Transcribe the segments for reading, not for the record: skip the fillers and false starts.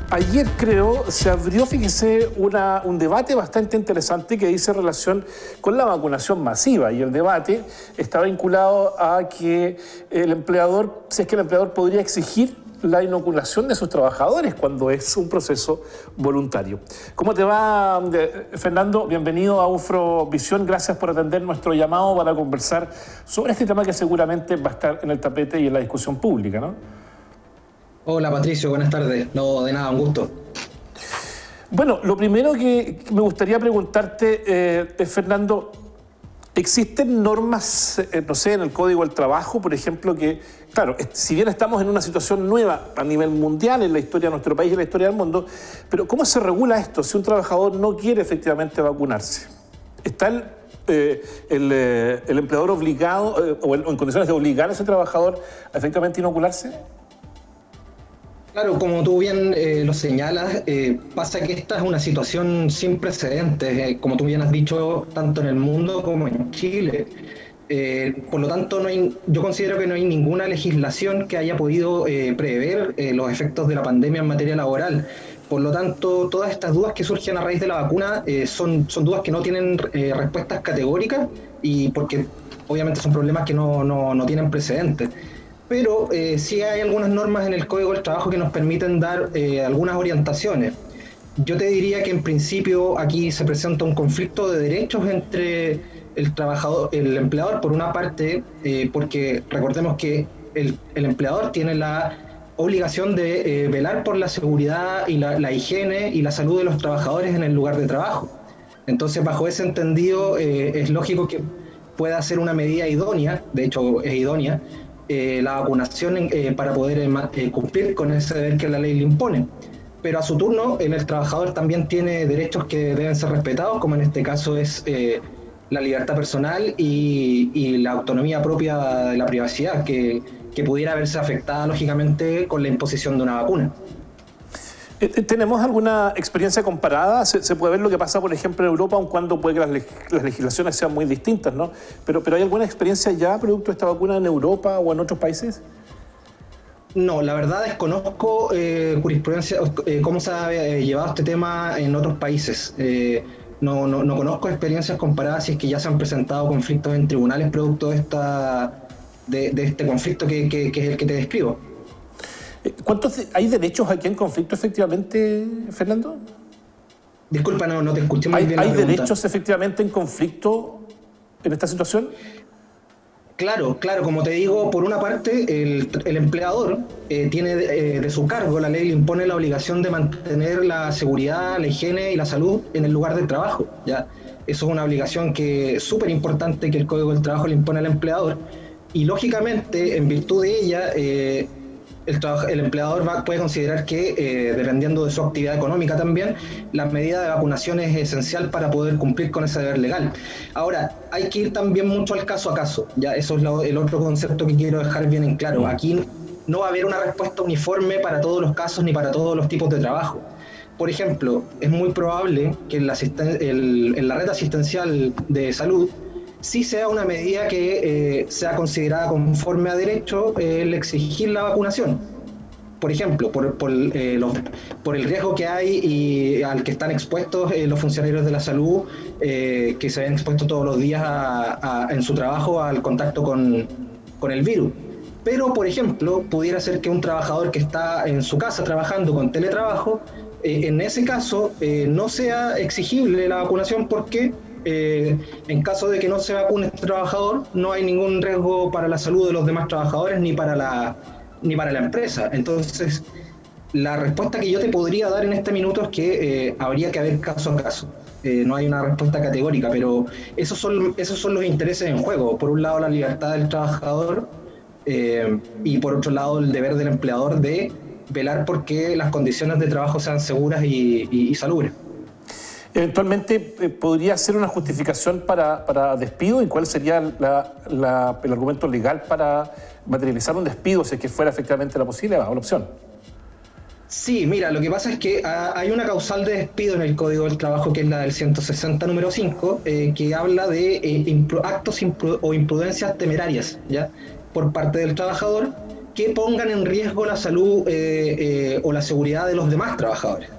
Ayer, creo, se abrió, fíjese, un debate bastante interesante que dice relación con la vacunación masiva, y el debate está vinculado a que el empleador, si es que el empleador podría exigir la inoculación de sus trabajadores cuando es un proceso voluntario. ¿Cómo te va, Fernando? Bienvenido a UFROvisión. Gracias por atender nuestro llamado para conversar sobre este tema que seguramente va a estar en el tapete y en la discusión pública, ¿no? Hola Patricio, buenas tardes. No, de nada, un gusto. Bueno, lo primero que me gustaría preguntarte, Fernando, ¿existen normas, no sé, en el Código del Trabajo, por ejemplo, que, claro, si bien estamos en una situación nueva a nivel mundial en la historia de nuestro país y en la historia del mundo, pero ¿cómo se regula esto si un trabajador no quiere efectivamente vacunarse? ¿Está el empleador obligado o en condiciones de obligar a ese trabajador a efectivamente inocularse? Claro, como tú bien lo señalas, pasa que esta es una situación sin precedentes, como tú bien has dicho, tanto en el mundo como en Chile. Por lo tanto, yo considero que no hay ninguna legislación que haya podido prever los efectos de la pandemia en materia laboral. Por lo tanto, todas estas dudas que surgen a raíz de la vacuna son dudas que no tienen respuestas categóricas, y porque obviamente son problemas que no tienen precedentes. Pero sí hay algunas normas en el Código del Trabajo que nos permiten dar algunas orientaciones. Yo te diría que en principio aquí se presenta un conflicto de derechos entre el trabajador, el empleador, por una parte, porque recordemos que el empleador tiene la obligación de velar por la seguridad y la higiene y la salud de los trabajadores en el lugar de trabajo. Entonces, bajo ese entendido, es lógico que pueda ser una medida idónea, de hecho es idónea, la vacunación para poder cumplir con ese deber que la ley le impone. Pero a su turno, el trabajador también tiene derechos que deben ser respetados, como en este caso es la libertad personal y la autonomía propia de la privacidad, que pudiera verse afectada, lógicamente, con la imposición de una vacuna. ¿Tenemos alguna experiencia comparada? Se puede ver lo que pasa, por ejemplo, en Europa, aun cuando puede que las legislaciones sean muy distintas, ¿no? Pero ¿hay alguna experiencia ya producto de esta vacuna en Europa o en otros países? No, la verdad desconozco jurisprudencia, cómo se ha llevado este tema en otros países. No conozco experiencias comparadas si es que ya se han presentado conflictos en tribunales producto de este conflicto que es el que te describo. ¿Hay derechos aquí en conflicto efectivamente, Fernando? Disculpa, no te escuché muy bien la pregunta. ¿Hay derechos efectivamente en conflicto en esta situación? Claro, como te digo, por una parte, el empleador tiene de su cargo, la ley le impone la obligación de mantener la seguridad, la higiene y la salud en el lugar de trabajo, ¿ya? Eso es una obligación que es súper importante que el Código del Trabajo le impone al empleador, y lógicamente, en virtud de ella, el empleador puede considerar que, dependiendo de su actividad económica también, la medida de vacunación es esencial para poder cumplir con ese deber legal. Ahora, hay que ir también mucho al caso a caso, ya eso es el otro concepto que quiero dejar bien en claro. Aquí no va a haber una respuesta uniforme para todos los casos ni para todos los tipos de trabajo. Por ejemplo, es muy probable que en la red asistencial de salud sí sea una medida que sea considerada conforme a derecho el exigir la vacunación. Por ejemplo, por el riesgo que hay y al que están expuestos los funcionarios de la salud, que se ven expuestos todos los días en su trabajo al contacto con el virus. Pero, por ejemplo, pudiera ser que un trabajador que está en su casa trabajando con teletrabajo, en ese caso no sea exigible la vacunación porque en caso de que no se vacune este trabajador, no hay ningún riesgo para la salud de los demás trabajadores ni para la empresa. Entonces, la respuesta que yo te podría dar en este minuto es que habría que ver caso a caso. No hay una respuesta categórica, pero esos son los intereses en juego. Por un lado, la libertad del trabajador y por otro lado, el deber del empleador de velar por que las condiciones de trabajo sean seguras y salubres. Eventualmente podría ser una justificación para despido, ¿y cuál sería el argumento legal para materializar un despido si es que fuera efectivamente la posible o la opción? Sí, mira, lo que pasa es que hay una causal de despido en el Código del Trabajo, que es la del 160 número 5, que habla de actos o imprudencias temerarias, ¿ya?, por parte del trabajador, que pongan en riesgo la salud o la seguridad de los demás trabajadores.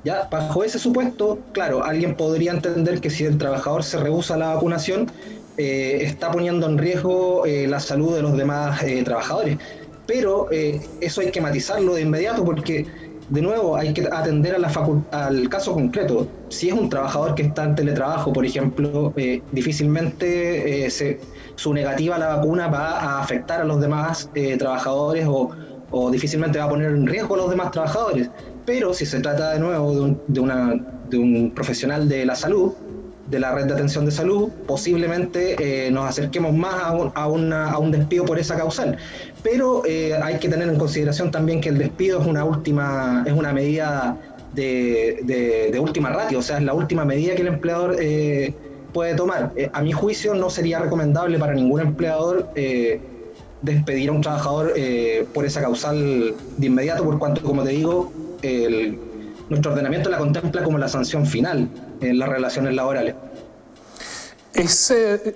Ya, bajo ese supuesto, claro, alguien podría entender que si el trabajador se rehúsa a la vacunación, está poniendo en riesgo la salud de los demás trabajadores. Pero eso hay que matizarlo de inmediato porque, de nuevo, hay que atender al caso concreto. Si es un trabajador que está en teletrabajo, por ejemplo, difícilmente su negativa a la vacuna va a afectar a los demás trabajadores o difícilmente va a poner en riesgo a los demás trabajadores. Pero si se trata de nuevo de un profesional de la salud, de la red de atención de salud, posiblemente nos acerquemos más a un despido por esa causal. Pero hay que tener en consideración también que el despido es una medida de última ratio, o sea, es la última medida que el empleador puede tomar. A mi juicio no sería recomendable para ningún empleador despedir a un trabajador por esa causal de inmediato, por cuanto, como te digo, nuestro ordenamiento la contempla como la sanción final en las relaciones laborales.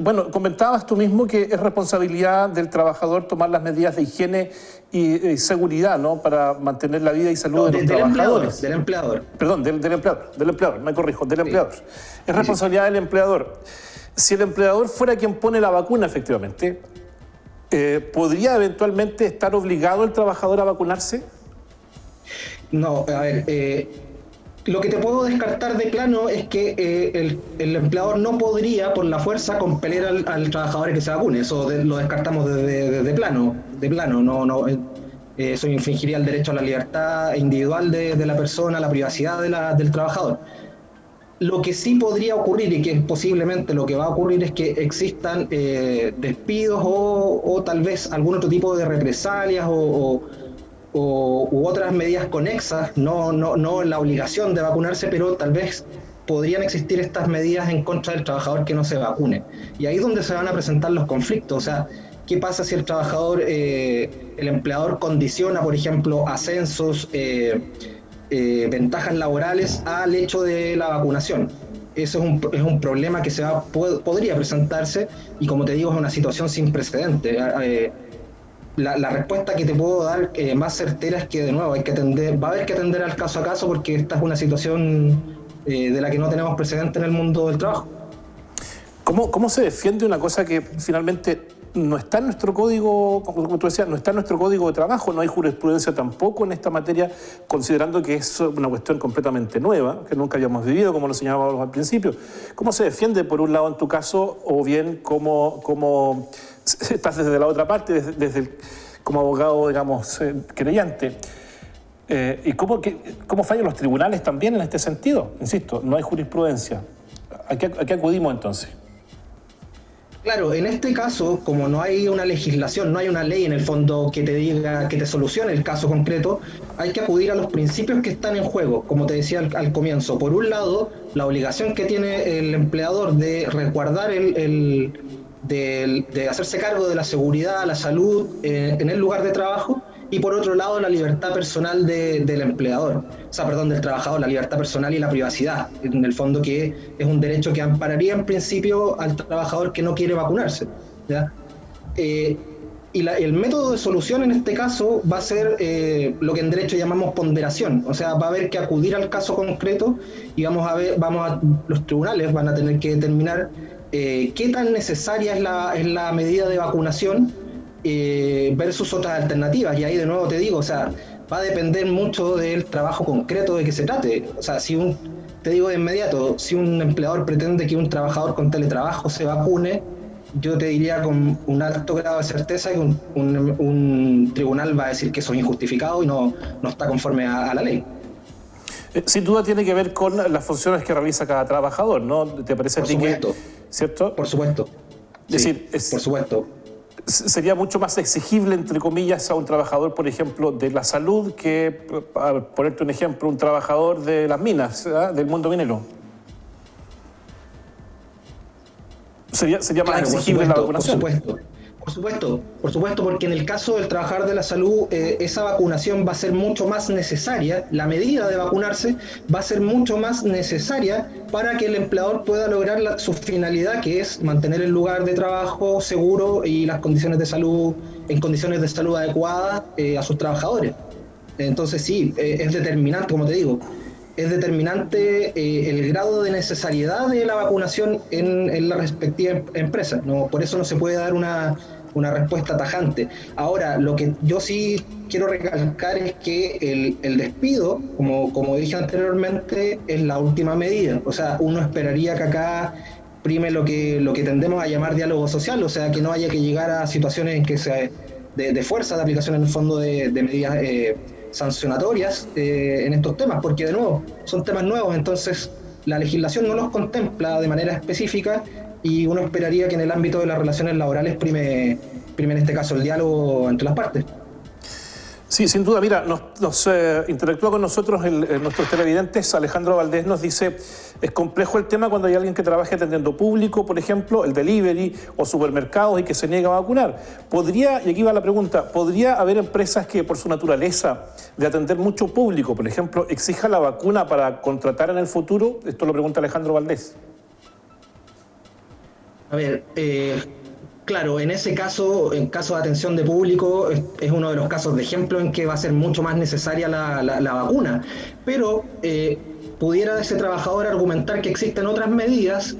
Bueno, comentabas tú mismo que es responsabilidad del trabajador tomar las medidas de higiene y seguridad, ¿no?, para mantener la vida y salud de los trabajadores. Del empleador. Perdón, del empleador, me corrijo, del empleador. Es responsabilidad del empleador. Si el empleador fuera quien pone la vacuna, efectivamente, ¿podría eventualmente estar obligado el trabajador a vacunarse? No, a ver, lo que te puedo descartar de plano es que el empleador no podría, por la fuerza, compeler al trabajador que se vacune. Eso lo descartamos de plano. Eso infringiría el derecho a la libertad individual de la persona, la privacidad del trabajador. Lo que sí podría ocurrir, y que es posiblemente lo que va a ocurrir, es que existan despidos o tal vez algún otro tipo de represalias u otras medidas conexas, no la obligación de vacunarse, pero tal vez podrían existir estas medidas en contra del trabajador que no se vacune. Y ahí es donde se van a presentar los conflictos. O sea, ¿qué pasa si el trabajador, el empleador condiciona, por ejemplo, ascensos, ventajas laborales al hecho de la vacunación? Eso es un problema que podría presentarse, y como te digo, es una situación sin precedentes. La respuesta que te puedo dar más certera es que, de nuevo, va a haber que atender al caso a caso, porque esta es una situación de la que no tenemos precedente en el mundo del trabajo. ¿Cómo se defiende una cosa que finalmente no está en nuestro código, como tú decías, no está en nuestro código de trabajo, no hay jurisprudencia tampoco en esta materia, considerando que es una cuestión completamente nueva, que nunca habíamos vivido, como lo señalábamos al principio? ¿Cómo se defiende, por un lado, en tu caso, o bien cómo estás desde la otra parte, como abogado, digamos, querellante? ¿Y cómo fallan los tribunales también en este sentido? Insisto, no hay jurisprudencia. ¿A qué acudimos entonces? Claro, en este caso, como no hay una legislación, no hay una ley en el fondo que te diga, que te solucione el caso concreto, hay que acudir a los principios que están en juego, como te decía al comienzo. Por un lado, la obligación que tiene el empleador de resguardar de hacerse cargo de la seguridad, la salud en el lugar de trabajo, y por otro lado la libertad personal del empleador, del trabajador, la libertad personal y la privacidad, en el fondo, que es un derecho que ampararía en principio al trabajador que no quiere vacunarse, ¿ya? El método de solución en este caso va a ser lo que en derecho llamamos ponderación. O sea, va a haber que acudir al caso concreto y los tribunales van a tener que determinar qué tan necesaria es la medida de vacunación versus otras alternativas. Y ahí, de nuevo, te digo, o sea, va a depender mucho del trabajo concreto de que se trate. O sea, te digo de inmediato, si un empleador pretende que un trabajador con teletrabajo se vacune, yo te diría con un alto grado de certeza que un tribunal va a decir que eso es injustificado y no está conforme a la ley. Sin duda tiene que ver con las funciones que realiza cada trabajador, ¿no? ¿Te parece a ti que, cierto? Por supuesto. Es decir, por supuesto. Sería mucho más exigible, entre comillas, a un trabajador, por ejemplo, de la salud que, para ponerte un ejemplo, un trabajador de las minas, del mundo minero. Sería más exigible la vacunación. Por supuesto, porque en el caso del trabajador de la salud, esa vacunación va a ser mucho más necesaria, la medida de vacunarse va a ser mucho más necesaria para que el empleador pueda lograr su finalidad, que es mantener el lugar de trabajo seguro y las condiciones de salud en condiciones de salud adecuadas a sus trabajadores. Entonces sí, es determinante, como te digo, es determinante el grado de necesariedad de la vacunación en la respectiva empresa. No, por eso no se puede dar una respuesta tajante. Ahora, lo que yo sí quiero recalcar es que el despido, como dije anteriormente, es la última medida. O sea, uno esperaría que acá prime lo que tendemos a llamar diálogo social, o sea, que no haya que llegar a situaciones en que de fuerza, de aplicación en el fondo de medidas sancionatorias en estos temas, porque de nuevo son temas nuevos, entonces la legislación no los contempla de manera específica y uno esperaría que en el ámbito de las relaciones laborales prime en este caso el diálogo entre las partes. Sí, sin duda. Mira, nos interactúa con nosotros nuestros televidentes. Alejandro Valdés nos dice, es complejo el tema cuando hay alguien que trabaje atendiendo público, por ejemplo, el delivery o supermercados y que se niega a vacunar. ¿Podría, y aquí va la pregunta, ¿podría haber empresas que por su naturaleza de atender mucho público, por ejemplo, exija la vacuna para contratar en el futuro? Esto lo pregunta Alejandro Valdés. A ver, claro, en ese caso, en caso de atención de público, es uno de los casos de ejemplo en que va a ser mucho más necesaria la vacuna. Pero pudiera ese trabajador argumentar que existen otras medidas,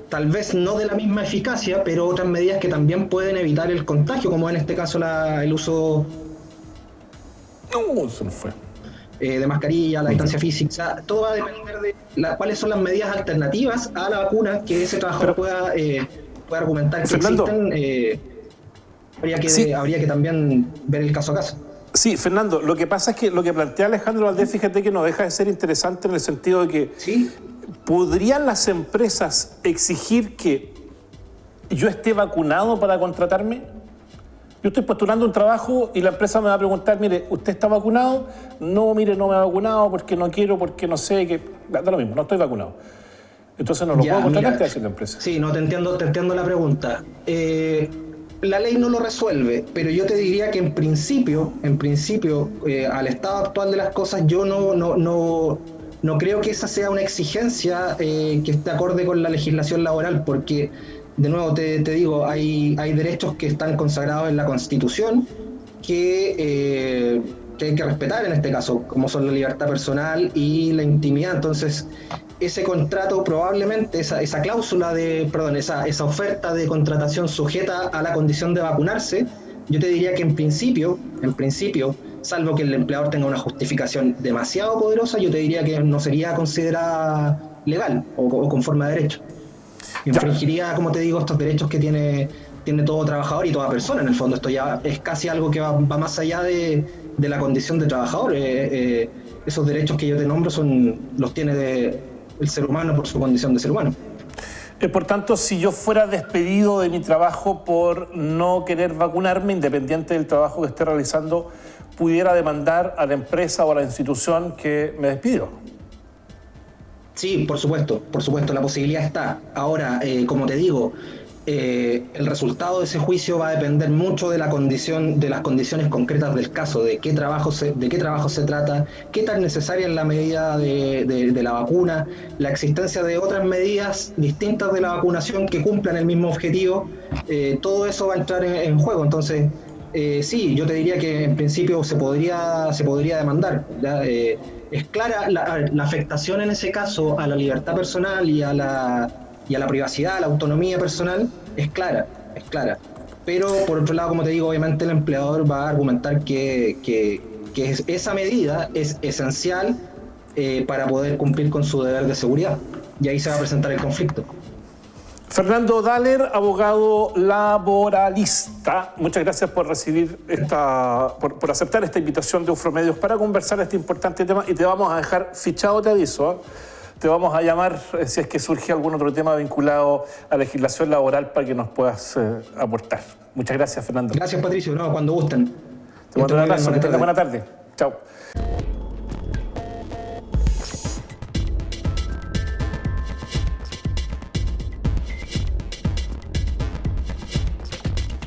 tal vez no de la misma eficacia, pero otras medidas que también pueden evitar el contagio, como en este caso el uso No, se nos fue. De mascarilla, la distancia física. O sea, todo va a depender de cuáles son las medidas alternativas a la vacuna que ese trabajador pueda argumentar que Fernando, existen. Habría que también ver el caso a caso. Sí, Fernando, lo que pasa es que lo que plantea Alejandro Valdés, fíjate que no deja de ser interesante en el sentido de que ¿sí? ¿Podrían las empresas exigir que yo esté vacunado para contratarme? Yo estoy postulando un trabajo y la empresa me va a preguntar, mire, ¿usted está vacunado? No, mire, no me he vacunado porque no quiero, porque no sé, que da lo mismo, no estoy vacunado. Entonces no lo puedo contratar, te hace la empresa. Sí, no, te entiendo la pregunta. La ley no lo resuelve, pero yo te diría que en principio, al estado actual de las cosas, yo no creo que esa sea una exigencia que esté acorde con la legislación laboral, porque, de nuevo, te digo, hay derechos que están consagrados en la Constitución que hay que respetar en este caso, como son la libertad personal y la intimidad. Entonces, ese contrato probablemente, esa cláusula esa oferta de contratación sujeta a la condición de vacunarse, yo te diría que en principio, salvo que el empleador tenga una justificación demasiado poderosa, yo te diría que no sería considerada legal o conforme a derecho. Infringiría, como te digo, estos derechos que tiene todo trabajador y toda persona. En el fondo, esto ya es casi algo que va más allá de la condición de trabajador. Esos derechos que yo te nombro los tiene el ser humano por su condición de ser humano. Por tanto, si yo fuera despedido de mi trabajo por no querer vacunarme, independiente del trabajo que esté realizando, pudiera demandar a la empresa o a la institución que me despidió. Sí, por supuesto, la posibilidad está. Ahora, como te digo, el resultado de ese juicio va a depender mucho de las condiciones concretas del caso, de qué trabajo se trata, qué tan necesaria es la medida de la vacuna, la existencia de otras medidas distintas de la vacunación que cumplan el mismo objetivo. Todo eso va a entrar en juego. Entonces, sí, yo te diría que en principio se podría demandar, ¿ya? Es clara la afectación en ese caso a la libertad personal y a la privacidad, a la autonomía personal, es clara. Pero por otro lado, como te digo, obviamente el empleador va a argumentar que esa medida es esencial para poder cumplir con su deber de seguridad. Y ahí se va a presentar el conflicto. Fernando Daler, abogado laboralista, muchas gracias por recibir por aceptar esta invitación de Ufromedios para conversar este importante tema, y te vamos a dejar fichado, te aviso, ¿eh? Te vamos a llamar si es que surge algún otro tema vinculado a legislación laboral para que nos puedas aportar. Muchas gracias, Fernando. Gracias, Patricio. No, cuando gusten. Te mando un abrazo, que tengas buena tarde. Chao.